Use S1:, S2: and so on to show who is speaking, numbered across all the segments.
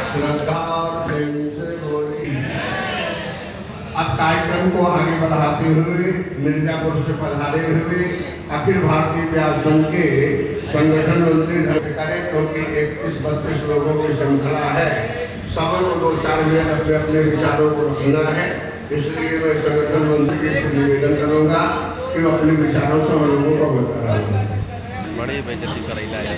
S1: श्रद्धा और प्रेम से बोली। अब कार्यक्रम को आगे बढ़ाते हुए मिर्जापुर से पधारे हुए अखिल भारतीय व्यास संघ के संगठन मंत्री करें, क्योंकि 31-32 लोगों की श्रृंखला है, सबको 2-4 मिनट अपने अपने विचारों को रखना है। इसलिए मैं संगठन मंत्री से निवेदन करूंगा कि वो अपने विचारों से हम लोगों को बताएं।
S2: बड़ी बेइज्जती करैला है।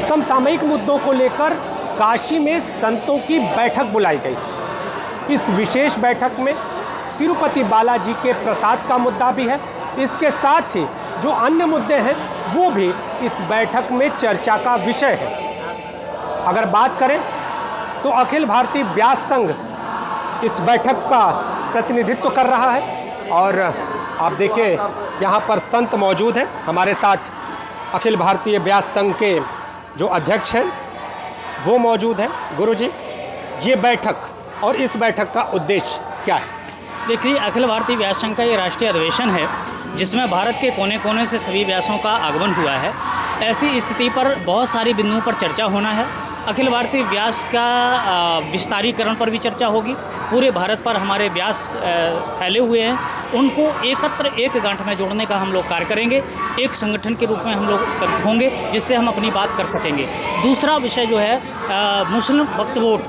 S3: समसामयिक मुद्दों को लेकर काशी में संतों की बैठक बुलाई गई। इस विशेष बैठक में तिरुपति बालाजी के प्रसाद का मुद्दा भी है। इसके साथ ही जो अन्य मुद्दे हैं वो भी इस बैठक में चर्चा का विषय है। अगर बात करें तो अखिल भारतीय व्यास संघ इस बैठक का प्रतिनिधित्व कर रहा है और आप देखिए यहाँ पर संत मौजूद हैं। हमारे साथ अखिल भारतीय व्यास संघ के जो अध्यक्ष हैं वो मौजूद हैं। गुरुजी, ये बैठक और इस बैठक का उद्देश्य क्या है?
S4: देखिए, अखिल भारतीय व्यास संघ का ये राष्ट्रीय अधिवेशन है जिसमें भारत के कोने कोने से सभी व्यासों का आगमन हुआ है। ऐसी स्थिति पर बहुत सारी बिंदुओं पर चर्चा होना है। अखिल भारतीय व्यास का विस्तारीकरण पर भी चर्चा होगी। पूरे भारत पर हमारे व्यास फैले हुए हैं, उनको एकत्र एक गांठ में जोड़ने का हम लोग कार्य करेंगे। एक संगठन के रूप में हम लोग तत्पर होंगे जिससे हम अपनी बात कर सकेंगे। दूसरा विषय जो है मुस्लिम वक्फ बोर्ड,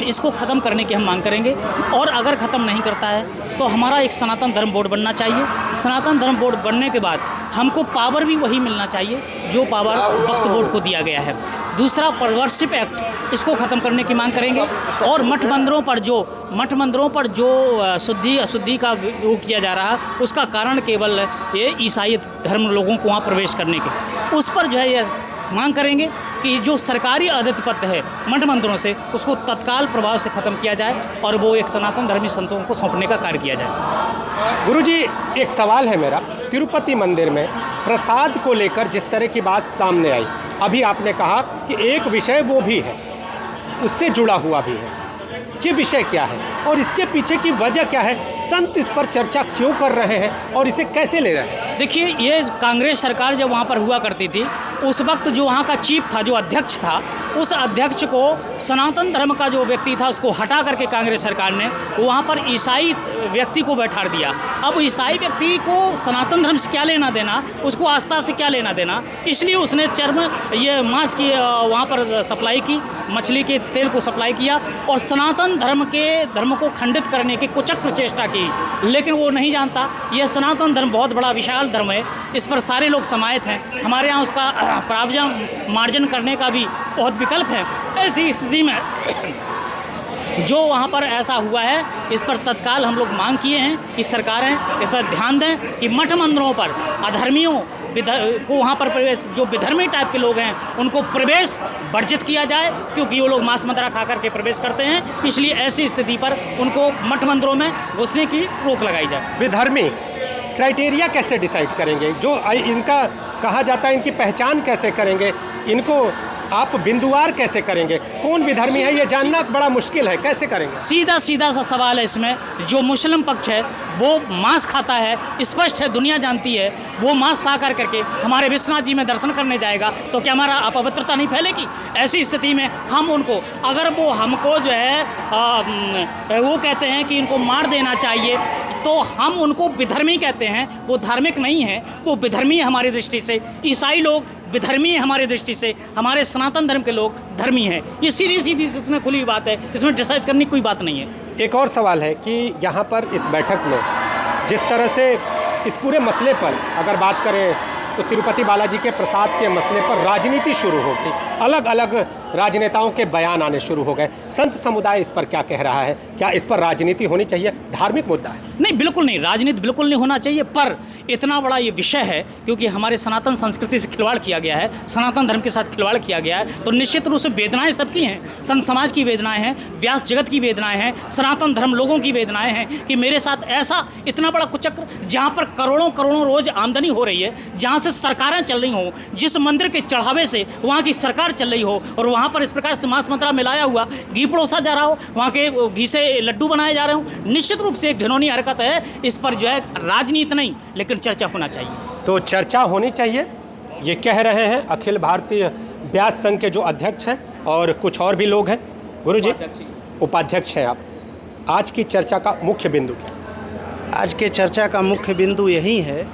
S4: इसको ख़त्म करने की हम मांग करेंगे और अगर ख़त्म नहीं करता है तो हमारा एक सनातन धर्म बोर्ड बनना चाहिए। सनातन धर्म बोर्ड बनने के बाद हमको पावर भी वही मिलना चाहिए जो पावर वक्फ बोर्ड को दिया गया है। दूसरा वर्शिप एक्ट, इसको ख़त्म करने की मांग करेंगे और मठ मंदिरों पर जो शुद्धि अशुद्धि का वो किया जा रहा है उसका कारण केवल ये ईसाई धर्म लोगों को वहाँ प्रवेश करने के, उस पर जो है ये मांग करेंगे कि जो सरकारी आधिपत्य है मठ मंदिरों से उसको तत्काल प्रभाव से ख़त्म किया जाए और वो एक सनातन धर्मी संतों को सौंपने का कार्य किया जाए।
S3: गुरुजी, एक सवाल है मेरा। तिरुपति मंदिर में प्रसाद को लेकर जिस तरह की बात सामने आई, अभी आपने कहा कि एक विषय वो भी है, उससे जुड़ा हुआ भी है। ये विषय क्या है और इसके पीछे की वजह क्या है? संत इस पर चर्चा क्यों कर रहे हैं और इसे कैसे ले रहे हैं?
S4: देखिए, ये कांग्रेस सरकार जब वहाँ पर हुआ करती थी उस वक्त जो वहाँ का चीफ था, जो अध्यक्ष था, उस अध्यक्ष को सनातन धर्म का जो व्यक्ति था उसको हटा करके कांग्रेस सरकार ने वहाँ पर ईसाई व्यक्ति को बैठा दिया। अब ईसाई व्यक्ति को सनातन धर्म से क्या लेना देना, उसको आस्था से क्या लेना देना, इसलिए उसने मांस की वहाँ पर सप्लाई की, मछली के तेल को सप्लाई किया और सनातन धर्म को खंडित करने की कुचक्र चेष्टा की। लेकिन वो नहीं जानता यह सनातन धर्म बहुत बड़ा विशाल धर्म है, इस पर सारे लोग समाहित हैं। हमारे यहाँ उसका प्रावधान मार्जन करने का भी बहुत विकल्प है। ऐसी स्थिति में जो वहाँ पर ऐसा हुआ है, इस पर तत्काल हम लोग मांग किए हैं कि सरकारें इस पर ध्यान दें कि मठ मंदिरों पर अधर्मियों को वहाँ पर प्रवेश, जो विधर्मी टाइप के लोग हैं उनको प्रवेश वर्जित किया जाए, क्योंकि वो लोग मांस मदिरा खा करके प्रवेश करते हैं। इसलिए ऐसी स्थिति पर उनको मठ मंदिरों में घुसने की रोक लगाई जाए।
S3: विधर्मी क्राइटेरिया कैसे डिसाइड करेंगे? जो इनका कहा जाता है, इनकी पहचान कैसे करेंगे? इनको आप बिंदुवार कैसे करेंगे? कौन विधर्मी है ये जानना बड़ा मुश्किल है, कैसे करेंगे?
S4: सीधा सा सवाल है इसमें। जो मुस्लिम पक्ष है वो मांस खाता है, स्पष्ट है, दुनिया जानती है। वो मांस खा करके हमारे विश्वनाथ जी में दर्शन करने जाएगा तो क्या हमारा अपवित्रता नहीं फैलेगी? ऐसी स्थिति में हम उनको, अगर वो हमको जो है वो कहते हैं कि इनको मार देना चाहिए, तो हम उनको विधर्मी कहते हैं। वो धार्मिक नहीं है, वो विधर्मी है हमारी दृष्टि से। ईसाई लोग विधर्मी है हमारी दृष्टि से, हमारे सनातन धर्म के लोग धर्मी हैं। ये सीधी इसमें खुली हुई बात है, इसमें डिसाइड करने की कोई बात नहीं है।
S3: एक और सवाल है कि यहाँ पर इस बैठक में जिस तरह से इस पूरे मसले पर अगर बात करें तो तिरुपति बालाजी के प्रसाद के मसले पर राजनीति शुरू होगी, अलग अलग राजनेताओं के बयान आने शुरू हो गए। संत समुदाय इस पर क्या कह रहा है? क्या इस पर राजनीति होनी चाहिए? धार्मिक मुद्दा है।
S4: नहीं, बिल्कुल नहीं, राजनीति बिल्कुल नहीं होना चाहिए, पर इतना बड़ा ये विषय है क्योंकि हमारे सनातन संस्कृति से खिलवाड़ किया गया है, सनातन धर्म के साथ खिलवाड़ किया गया है, तो निश्चित रूप से वेदनाएं सबकी हैं। संत समाज की वेदनाएं हैं, व्यास जगत की वेदनाएं हैं, सनातन धर्म लोगों की वेदनाएं हैं कि मेरे साथ ऐसा इतना बड़ा कुचक्र, जहाँ पर करोड़ों करोड़ों रोज आमदनी हो रही है, जहाँ से सरकारें चल रही हों, जिस मंदिर के चढ़ावे से वहाँ की सरकार चल रही हो और वहाँ पर इस प्रकार से मांस मंत्रा मिलाया हुआ घी परोसा जा रहा हो, वहाँ के घी से लड्डू बनाए जा रहे हो, निश्चित रूप से एक घिनौनी हरकत है। इस पर जो है राजनीति नहीं लेकिन चर्चा होना चाहिए।
S3: तो चर्चा होनी चाहिए, ये कह रहे हैं अखिल भारतीय व्यास संघ के जो अध्यक्ष हैं और कुछ और भी लोग हैं। गुरुजी, उपाध्यक्ष हैं आप, आज की चर्चा का मुख्य बिंदु?
S5: आज के चर्चा का मुख्य बिंदु यही है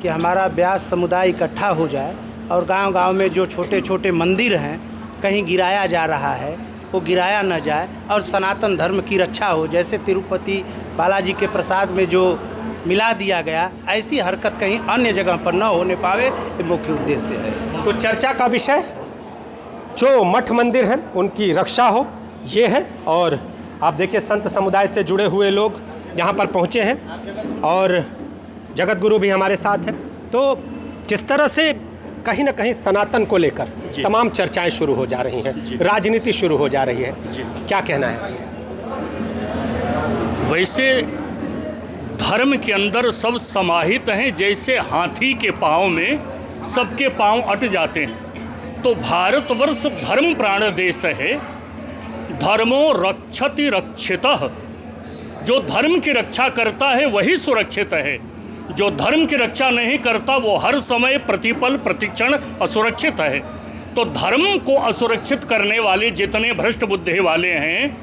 S5: कि हमारा व्यास समुदाय इकट्ठा हो जाए और गांव-गांव में जो छोटे छोटे मंदिर हैं कहीं गिराया जा रहा है वो गिराया न जाए और सनातन धर्म की रक्षा हो। जैसे तिरुपति बालाजी के प्रसाद में जो मिला दिया गया, ऐसी हरकत कहीं अन्य जगह पर न होने पावे, ये मुख्य उद्देश्य है।
S3: तो चर्चा का विषय जो मठ मंदिर हैं उनकी रक्षा हो, ये है। और आप देखिए संत समुदाय से जुड़े हुए लोग यहाँ पर पहुँचे हैं और जगत गुरु भी हमारे साथ हैं। तो जिस तरह से कहीं ना कहीं सनातन को लेकर तमाम चर्चाएं शुरू हो जा रही हैं, राजनीति शुरू हो जा रही है, क्या कहना है?
S6: वैसे धर्म के अंदर सब समाहित हैं, जैसे हाथी के पाँव में सबके पाँव अट जाते हैं। तो भारतवर्ष धर्म प्राण देश है, धर्मो रक्षति रक्षितः। जो धर्म की रक्षा करता है वही सुरक्षित है, जो धर्म की रक्षा नहीं करता वो हर समय प्रतिपल प्रतिक्षण असुरक्षित है। तो धर्म को असुरक्षित करने वाले जितने भ्रष्ट बुद्धि वाले हैं,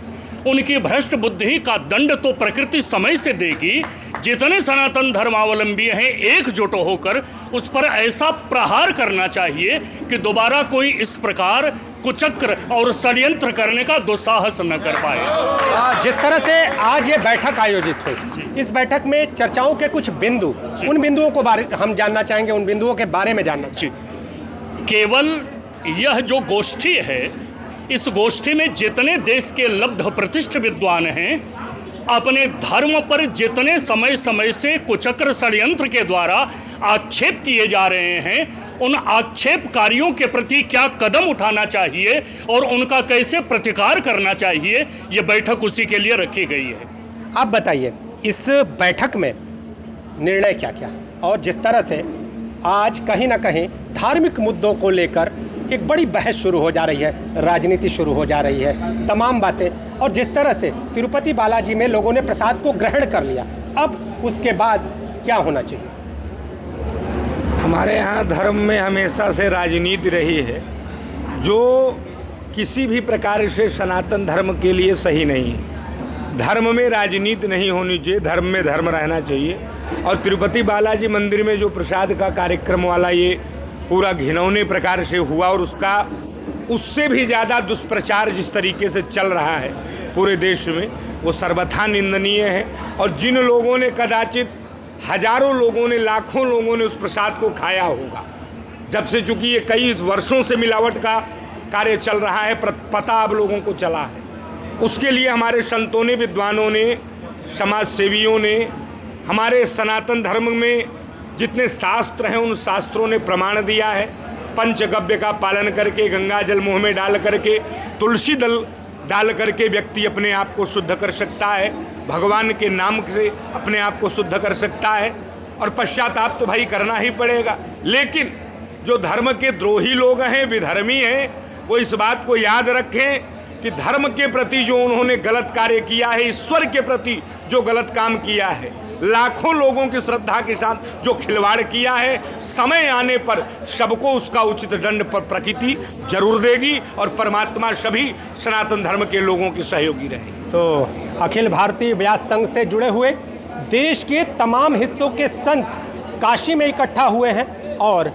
S6: उनकी भ्रष्ट बुद्धि का दंड तो प्रकृति समय से देगी। जितने सनातन धर्मावलंबी हैं एकजुट होकर उस पर ऐसा प्रहार करना चाहिए कि दोबारा कोई इस प्रकार कुचक्र और षड्यंत्र करने का दुस्साहस न कर पाए।
S3: जिस तरह से आज ये बैठक आयोजित हुई, इस बैठक में चर्चाओं के कुछ बिंदु, उन बिंदुओं को बारे हम जानना चाहेंगे, उन बिंदुओं के बारे में जानना चाहिए।
S6: केवल यह जो गोष्ठी है, इस गोष्ठी में जितने देश के लब्ध प्रतिष्ठ विद्वान हैं, अपने धर्म पर जितने समय समय से कुचक्र षड्यंत्र के द्वारा आक्षेप किए जा रहे हैं, उन आक्षेपकारियों के प्रति क्या कदम उठाना चाहिए और उनका कैसे प्रतिकार करना चाहिए, ये बैठक उसी के लिए रखी गई है।
S3: आप बताइए इस बैठक में निर्णय क्या क्या, और जिस तरह से आज कहीं ना कहीं धार्मिक मुद्दों को लेकर एक बड़ी बहस शुरू हो जा रही है, राजनीति शुरू हो जा रही है, तमाम बातें, और जिस तरह से तिरुपति बालाजी में लोगों ने प्रसाद को ग्रहण कर लिया, अब उसके बाद क्या होना चाहिए?
S7: हमारे यहाँ धर्म में हमेशा से राजनीति रही है जो किसी भी प्रकार से सनातन धर्म के लिए सही नहीं है। धर्म में राजनीति नहीं होनी चाहिए, धर्म में धर्म रहना चाहिए। और तिरुपति बालाजी मंदिर में जो प्रसाद का कार्यक्रम वाला ये पूरा घिनौने प्रकार से हुआ, और उससे भी ज़्यादा दुष्प्रचार जिस तरीके से चल रहा है पूरे देश में, वो सर्वथा निंदनीय है। और जिन लोगों ने, कदाचित हजारों लोगों ने, लाखों लोगों ने उस प्रसाद को खाया होगा, जब से चूँकि ये कई वर्षों से मिलावट का कार्य चल रहा है, पता अब लोगों को चला है। उसके लिए हमारे संतों ने, विद्वानों ने, समाज सेवियों ने, हमारे सनातन धर्म में जितने शास्त्र हैं उन शास्त्रों ने प्रमाण दिया है। पंचगव्य का पालन करके, गंगा जल मुँह में डाल करके, तुलसी दल डाल करके व्यक्ति अपने आप को शुद्ध कर सकता है, भगवान के नाम से अपने आप को शुद्ध कर सकता है, और पश्चाताप तो भाई करना ही पड़ेगा। लेकिन जो धर्म के द्रोही लोग हैं, विधर्मी हैं, वो इस बात को याद रखें कि धर्म के प्रति जो उन्होंने गलत कार्य किया है, ईश्वर के प्रति जो गलत काम किया है, लाखों लोगों की श्रद्धा के साथ जो खिलवाड़ किया है, समय आने पर सबको उसका उचित दंड पर प्रकृति जरूर देगी और परमात्मा सभी सनातन धर्म के लोगों की सहयोगी रहेगी।
S3: तो अखिल भारतीय व्यास संघ से जुड़े हुए देश के तमाम हिस्सों के संत काशी में इकट्ठा हुए हैं और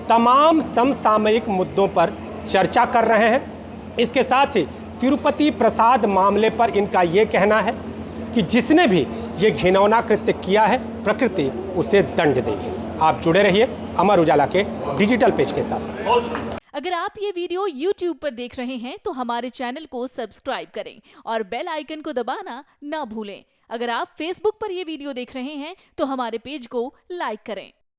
S3: तमाम समसामयिक मुद्दों पर चर्चा कर रहे हैं। इसके साथ ही तिरुपति प्रसाद मामले पर इनका ये कहना है कि जिसने भी ये घिनौना कृत्य किया है, प्रकृति उसे दंड देगी। आप जुड़े रहिए अमर उजाला के डिजिटल पेज के साथ।
S8: अगर आप ये वीडियो YouTube पर देख रहे हैं तो हमारे चैनल को सब्सक्राइब करें और बेल आइकन को दबाना ना भूलें। अगर आप Facebook पर ये वीडियो देख रहे हैं तो हमारे पेज को लाइक करें।